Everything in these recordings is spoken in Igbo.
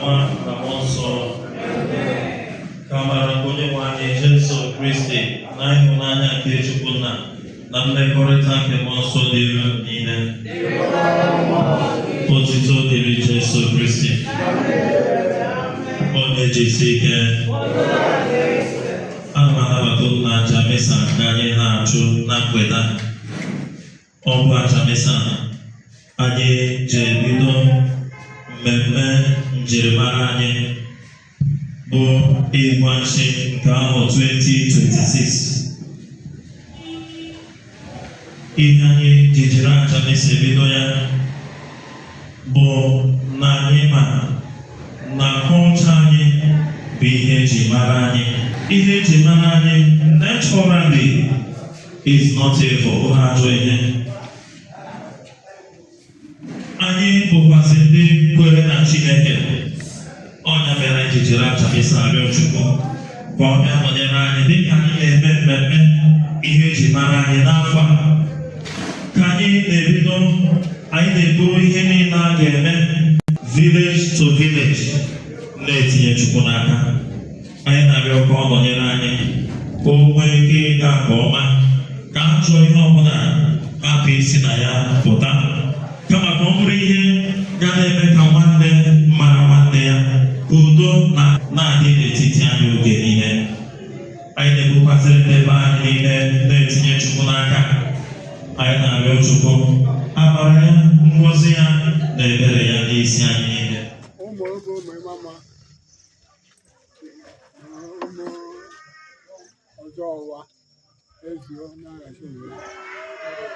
nwa na mmụọ nsọ. Ka amara nke Onyenwe anyị Jesu Kristi na ịhụnanya nke Chukwu Nna na mmekọrịta nke mmụọ nsọ dịrị unu niile. Otuto dịrị Jesu Kristi. Onye jisi ike. Ana m anabata unu na aja misa nke anyị na-achụ na mgbede a. Ọ bụ aja misa anyị ji ebido mmemme njirimara anyị bụ Igwa Nshi nke ahụ 2026. Ihe anyị ji jiri aja misa ebido ya bụ na anyị ma na kọlcha anyị bụ ihe eji mara anyị. Ihe eji mara anyị naturally is not evil, ha ajọ ihe. Anyị bụkwazị ndị kwere na Chineke. Ọnya mere anyị ji jiri aja misa arịọ Chukwu ka ọ bịa nọnyere anyị dịka anyị na-eme mmemme ihe eji mara anyị n'afọ a. Ka anyị na-ebido, anyị na-ebu ihe niile a ga-eme village to village na-etinye Chukwu n'aka. Anyị na-arịọ ka ọ nọnyere anyị ka o nwee ike ịga nke ọma, ka a chọọ ihe ọbụla hapụ isi na ya pụta, kama ka ọ bụrụ ihe ga na-eme ka nwanne mara nwanne ya, ka udo na-adị n'etiti anyị oge niile. Anyị na-ebukwaziri ndebe anyị niile na-etinye Chukwu n'aka. Anyị na-arịọ Chukwu amara ya, ngọzi ya na ebere ya n'isi anyị niile. Ụmụ Imama ụmụ ọjọọ ụwa ezuo na-ahazi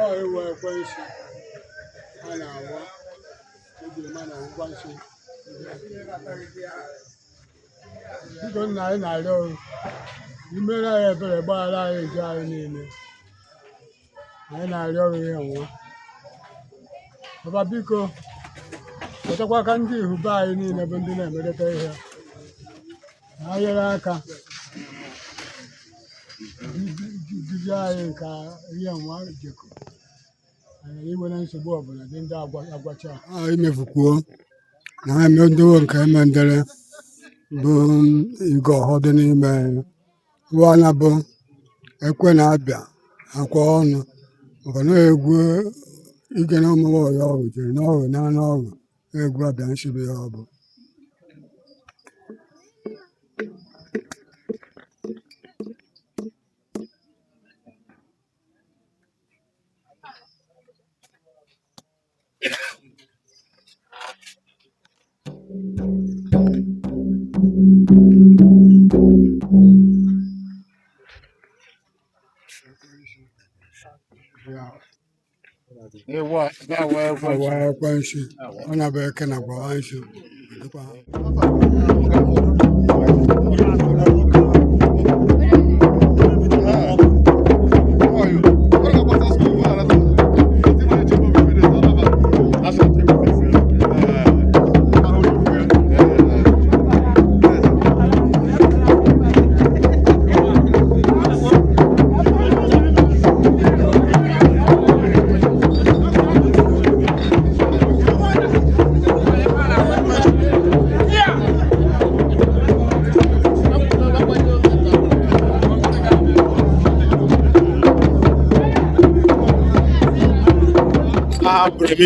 ọ iwe ekwensu a na-awa ejirima na ọgwụgwa nshi. Biko nna anyị na-arịọ imere anyị ebere, gbaghara anyị njọ anyị niile. Anyị na-arịọ ihe nwa Baba, biko chetakwa ka ndị ihu be anyị niile bụ ndị na-emerịta ihe ha nyere aka duzie anyị nke ihe nwa jekọ anyị inwere nsogbu ọbụla dị ndị agwacha imefukwuo na ha eme ndewo nke emendere bụ Igwa ọhụụ dị n'ime wana bụ ekwe na-abịa akwa ọnụ maka na egwu ige na ụmụ ọya ọgụ jiri n'ọgụ na anụ ọgụ egwu abịa nshibe ya ọ bụ Ekwe Nshi onye bụ eke na gwa Nshi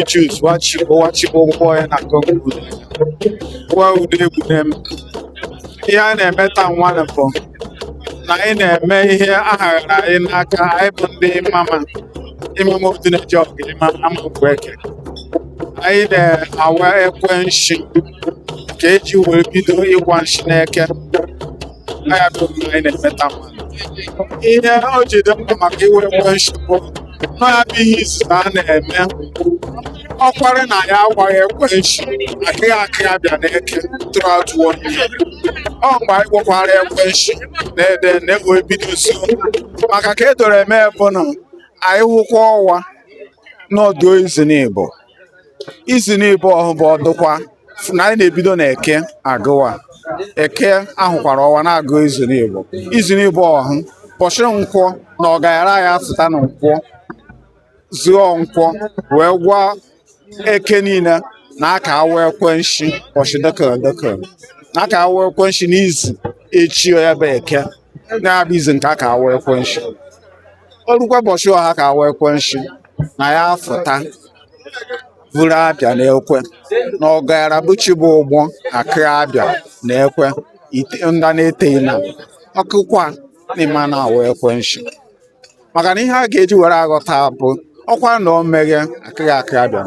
choose watch boy na go good. Well, they with them. Here I met one of them. Na na-eme ihe aghara anyị n'aka anyị bụ ndị Imama dị na job Amankwo-Eke. Anyị na-awa ekwe nshi ka eji were bido ịgwa nshi n'eke. Anyị bụ anyị na-emeta mmadụ. Ihe o ji dị mkpa maka iwe ekwe nshi bụ na ya bụ ihe izizi a na-eme. Ọkwara na ya agwaghị ekwe nshi akị abịa n'eke throughout one year. Ọ mgbe anyị gwakwara ekwe nshi na-ede na-ewe bido so maka ka edoro eme bụ na anyị hụkwa ọwa n'ọdụ izu n'Igbo ọhụ bụ ọdụkwa na anyị na-ebido na eke agụwa eke ahụkwara ọwa na-agụ izu n'Igbo ọhụ pọchiri nkwọ na ọgayara ya fụta na nkwọ zụọ nkwọ wee gwa eke niile na aka awa ekwe nshi ụbọchị dịka na aka awa ekwe nshi n'izu echi ya bụ eke na-abụ izu nke aka awa ekwe nshi orukwa ụbọchị ọha ka awa ekwe nshi na ya afụta buru abịa na ekwe na ọgara bụchi bụ ụgbọ akịrị abịa na ekwe nda na-eteghị na ọkụkwa n'ime na awa ekwe nshi maka na ihe a ga-eji were aghọta bụ ọkwa na o meghe akịrị abịa na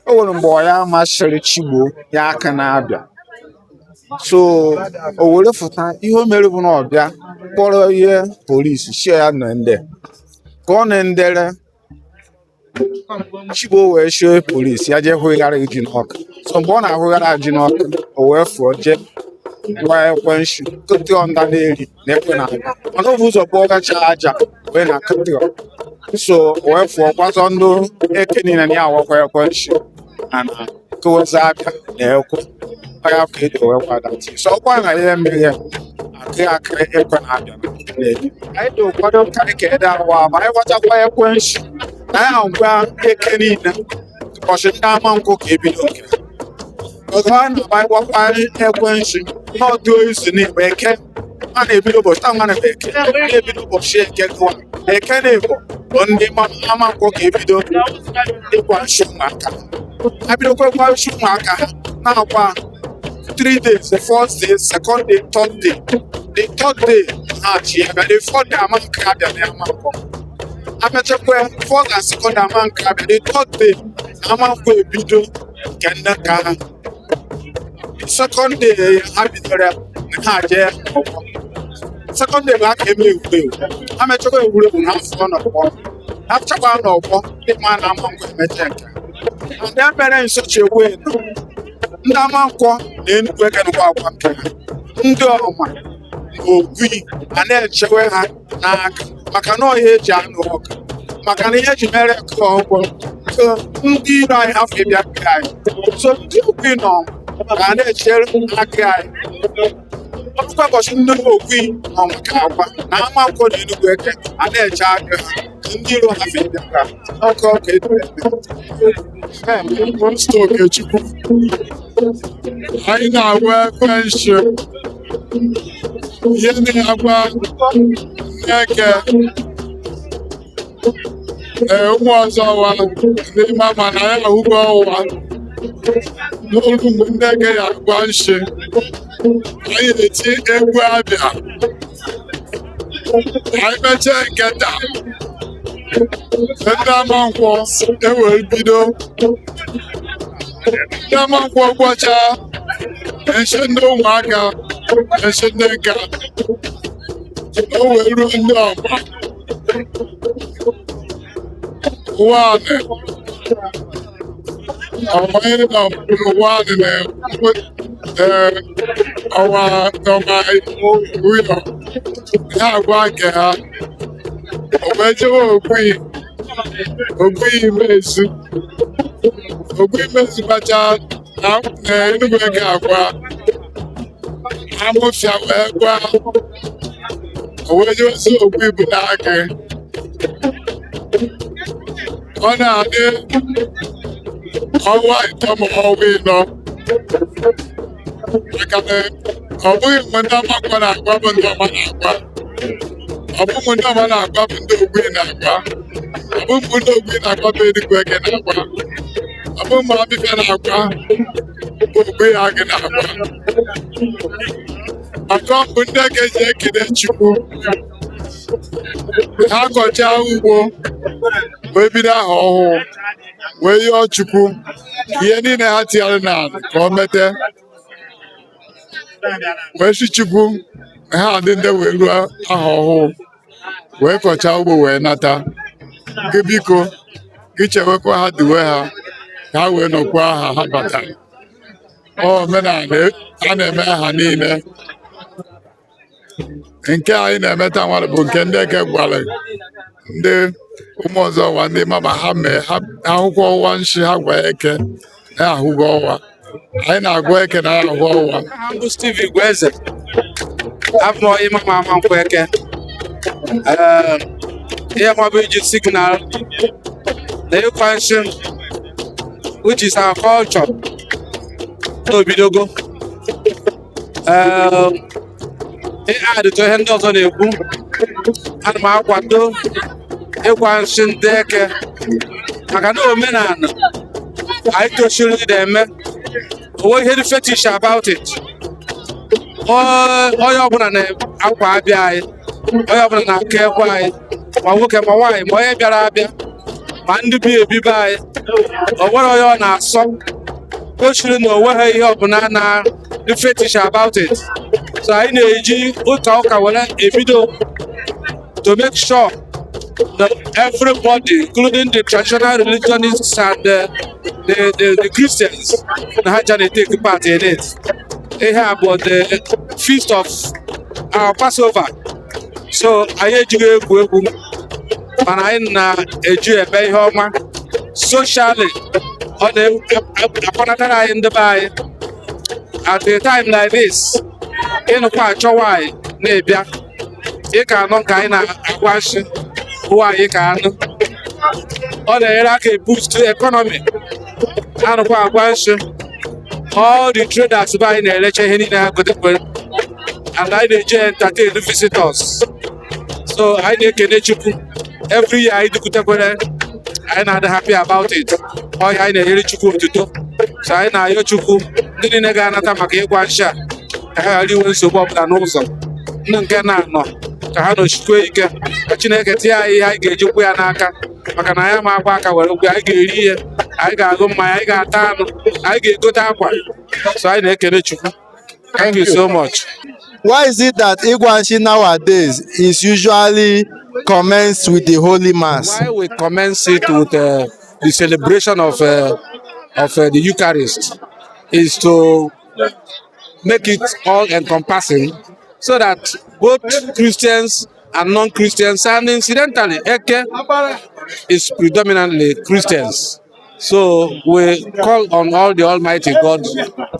o nwere mgbe ọ ya masịrị chigbo ya aka na-abịa so o were fụta ihe o mere bụ na ọbịa kpọrọ ihe polisi shie ya na ndị ka ọ na-endere chigbo wee shie polisi ya jee hụghara ji n'ọkụ so mgbe ọ na-ahụghara ji n'ọkụ o wee fụọ jee gwa ekwe nshi kụtịọ nda na-eri na ekwe na-abịa mana ọ bụ ụzọ kpọọ gacha aja wee na kụtịọ so wee fụọ kwazọ ndụ eke niile na ya awakwa ekwe nshi ana kụwezi abịa na ekwe ya ka eji wee kwadati so ọkwa na ihe mere akịrị ekwe na-abịa anyị dị ụkwado karị ka ede awa ma anyị gwachakwa ekwe nshi na ya ngwa eke niile ụbọchị ndị Amankwo ka ebido nke ọzọ a na-agbakwakwa ekwe nshi n'ọdụ izu n'igbe eke a na-ebido ụbọchị taa nwana bụ eke na-ebido ụbọchị eke gụwa eke na-egbo bụ ndị Amankwo ka ebido ịkwa nshi ụmụaka ha bidokwa ịkwa nshi ụmụaka ha na-akwa 3 days, the first day, second day, third day. The third day, the fourth day, Amankwo. Fourth and second day, Amankwo. The third day, Amankwo-Eke kenda ka. The second day, second day, Ekwe. Ekwe na Amankwo-Eke. And that mere in such a way. Ndị Amankwo na-enukwu eke nụkwa akwa nke ha ndị ọma na ogwi a na-echewe ha n'aka maka na ọhịa eji anụ ọka maka na ihe eji mere ka ọgwọ ndị iro anyị afọ ịbịa nke anyị so ndị ogwi nọ ka a na-echere aka anyị ọtụkwa ụbọchị ndị ogwi nọ maka agwa na Amankwo na Enugwu eke a na-eche aka ha ndị iro ha afọ ịbịa ka ọka Okechukwu anyị na-agwa ekwe nshi ihe na-agwa Eke ụmụ ọzọ ụwa ndị Imama na ya ahụgo ọwa n'olu mgbe ndị Eke ya agwa nshi anyị na-eti egwu abịa anyị mechaa nketa ndị Amankwo ewere bido ndị Amankwo gwọcha nshi ndị ụmụaka nshi ndị nka o wee ruo ndị ọma nwaanyị ọmanye na nwaanyị ọwa ụyọ ha agwa nke ha o wee jewe ogbu imezu gbacha na Enugwu Eke agwa amụfịa wee gwa o wee jewezi ogbu ibu n'aka ọ na-adị ọnwa ịtọ ma ọnwa ịnọ maka na ọ bụghị mgbe ndị Amankwo na-agwa bụ ndị ọma na-agwa ọ bụghị ndị ọma na-agwa bụ ndị ogbi na-agwa ọ bụghị ndị ogbi na-agwa bụ Enugwu Eke na-agwa ọ bụghị mgbe Abịbịa na-agwa bụ ogbi ya gị na-agwa maka ọ bụ ndị ga-eji ekele Chukwu ha kọchaa ugbo wee bido aha ọhụụ wee yọọ Chukwu ihe niile ha tinyere n'ala ka o mete wee si Chukwu ha adị ndị wee ruo aha ọhụụ wee kọchaa ugbo wee nata gị biko gị chewekwa ha duwe ha ka ha wee nọkwa aha ha batara omenala a na-eme ha niile nke anyị na-emeta nwere bụ nke ndị Eke gwara ndị ụmụ ọzọ ụwa ndị Imama ha mee ha ahụkwa ọwa nshi ha gwa Eke na ahụgo ọwa anyị na-agwa Eke na ya ahụ ọwa Steve Igwa eze abụ Imama Amankwo-Eke ihe mabụ iji signal na ịkwa nshi which is our culture. Obidogo. Add to handles on a boom. And Amankwo Ekwe Nshi ndị Eke. Maka na omenala anyị tochiri na-eme. Onwe ihe dị fetish about it. Onye ọbụla na-akwa abịa anyị. Onye ọbụla na-aka ekwe anyị. Ma nwoke ma nwaanyị ma onye bịara abịa. Ma ndị bi ebibe anyị. O nwere onye ọ na-asọ. Tochiri na onweghị ihe ọbụla na dị fetish about it. So anyị na-eji ụka were ebido to make sure that everybody, including the traditional religionists and the Christians, actually take part in it. They have about the feast of our Passover. So I ejigo egwu mana anyị na-eji ebe ihe ọma socially ọ na-akpọnatara anyị ndị be anyị. At a time like this, ịnụkwa achọ nwaanyị na-ebịa ị ka anọ ka anyị na-agwa nshi nwaanyị ka anụ ọ na-enyere aka boost economy anụkwa agwa nshi all the traders be anyị na-erecha ihe niile ha gotekwe and anyị na-eji entertain visitors. So anyị na-ekene Chukwu every year anyị dukwutekwere anyị na-adị happy about it. Ọhịa anyị na-enyere Chukwu otuto. So anyị na-ayọ Chukwu ndị niile ga-anata maka ịgwa nshi a ka ha ghara inwe nsogbu ọbụla n'ụzọ. Ndị nke na-anọ ka ha nọchikwe ike ka Chineke tinye anyị ihe anyị ga-eji kwụ ya n'aka maka na anyị ma agba aka were ụgwọ anyị ga-eri ihe anyị ga-agụ mmanya anyị ga-ata anụ anyị ga-egote akwa. So anyị na-ekele Chukwu. Thank you so much. Why is it that Igwa Nshi nowadays is usually commenced with the Holy Mass? Why we commence it with the celebration of the Eucharist is to make it all-encompassing so that both Christians and non-Christians, and incidentally, Eke is predominantly Christians. So we call on all the Almighty God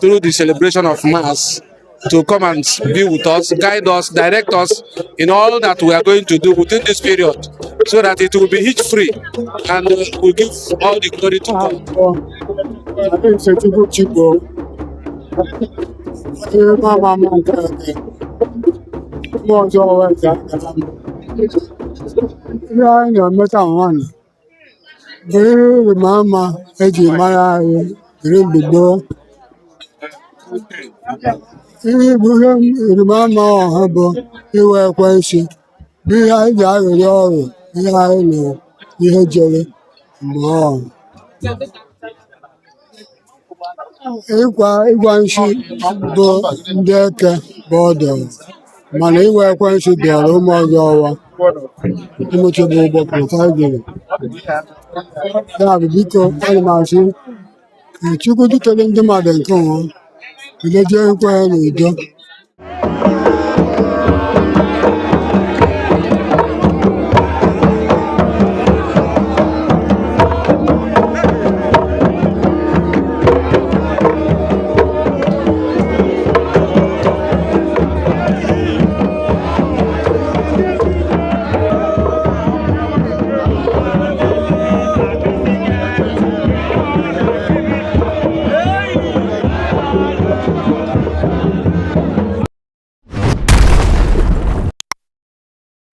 through the celebration of Mass to come and be with us, guide us, direct us in all that we are going to do within this period so that it will be hitch-free and we give all the glory to God. Imama eji mara anyị iri mgbigbo ihe bụ ihe Imama ọha bụ iwe ekwensu bụ ihe anyị ji arịrị ọrụ ihe anyị na ihe jere mgbe ọhụrụ. Ịgwa nshi bụ ndị Eke bụ ọdụrụ mana iwe ekwensu bịara ụmụ ọzọ ọwa ụmụchukwu ụbọchị Fraịdee. Ya bụ biko ana m asị Chukwu dutere ndị mmadụ nke ụwa bidozie ekwe ya n'udo